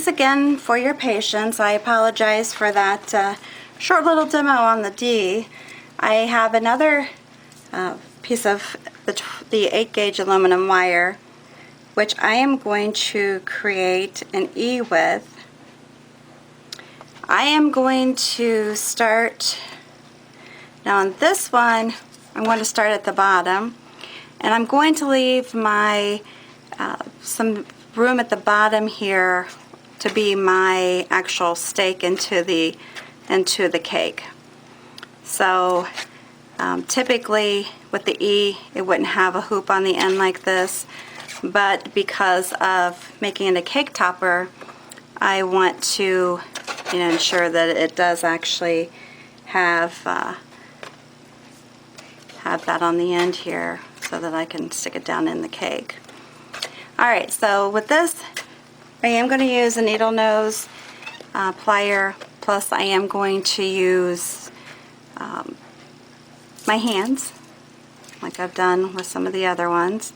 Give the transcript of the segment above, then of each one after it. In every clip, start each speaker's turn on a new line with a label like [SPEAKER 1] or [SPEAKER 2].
[SPEAKER 1] thanks again for your patience. I apologize for that short little demo on the D. I have another piece of the 8 gauge aluminum wire, which I am going to create an E with. I am going to start, now on this one, I'm going to start at the bottom, and I'm going to leave my some room at the bottom here to be my actual stake into the cake. So typically with the E, it wouldn't have a hoop on the end like this, but because of making it a cake topper, I want to ensure that it does actually have that on the end here so that I can stick it down in the cake. Alright, so with this, I am going to use a needle nose plier, plus I am going to use my hands, like I've done with some of the other ones.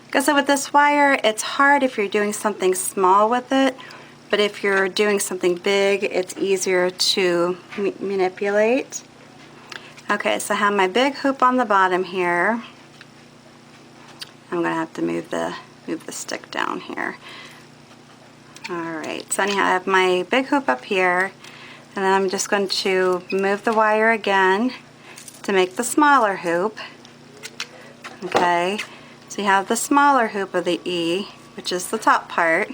[SPEAKER 1] Because with this wire, it's hard if you're doing something small with it, but if you're doing something big, it's easier to manipulate. Okay, so I have my big hoop on the bottom here. I'm going to have to move the stick down here. Alright, so anyhow, I have my big hoop up here, and then I'm just going to move the wire again to make the smaller hoop. Okay, so you have the smaller hoop of the E, which is the top part.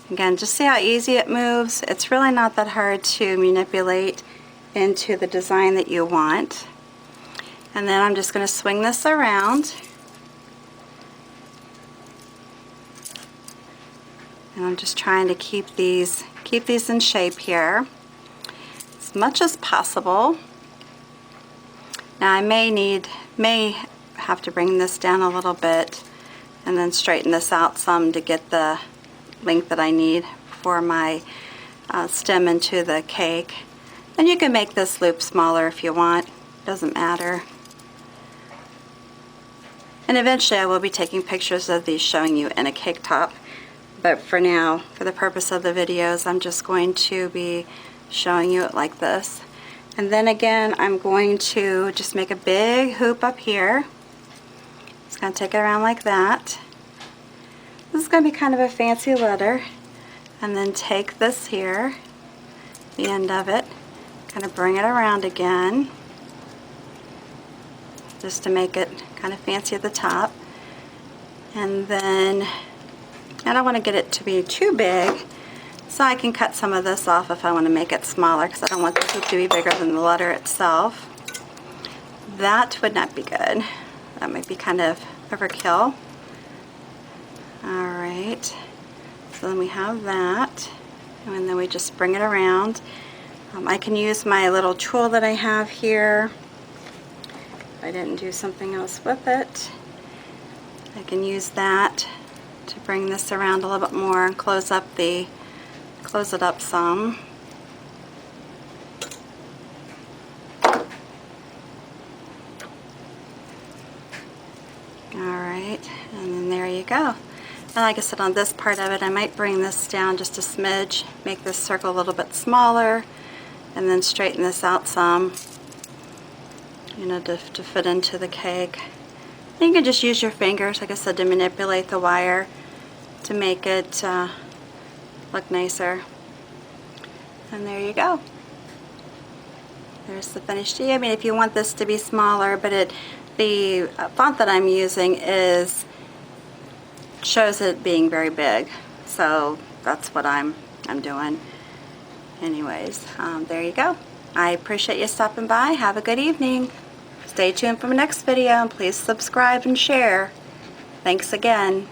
[SPEAKER 1] Again, just see how easy it moves. It's really not that hard to manipulate into the design that you want. And then I'm just going to swing this around. And I'm just trying to keep these in shape here as much as possible. Now I may have to bring this down a little bit and then straighten this out some to get the length that I need for my stem into the cake. And you can make this loop smaller if you want, doesn't matter. And eventually I will be taking pictures of these showing you in a cake top. But for now, for the purpose of the videos, I'm just going to be showing you it like this. And then again, I'm going to just make a big hoop up here. Just going to take it around like that. This is going to be kind of a fancy letter. And then take this here, the end of it, kind of bring it around again, just to make it kind of fancy at the top. And then I don't want to get it to be too big, so I can cut some of this off if I want to make it smaller, because I don't want the hoop to be bigger than the letter itself. That would not be good. That might be kind of overkill. Alright, so then we have that, and then we just bring it around. I can use my little tool that I have here. If I didn't do something else with it, I can use that to bring this around a little bit more and close it up some. Alright, and then there you go. And like I said, on this part of it, I might bring this down just a smidge, make this circle a little bit smaller, and then straighten this out some, to fit into the cake. And you can just use your fingers, like I said, to manipulate the wire to make it look nicer. And there you go. There's the finished E. I mean, if you want this to be smaller, but the font that I'm using shows it being very big, so that's what I'm doing. Anyways, there you go. I appreciate you stopping by. Have a good evening. Stay tuned for my next video, and please subscribe and share. Thanks again.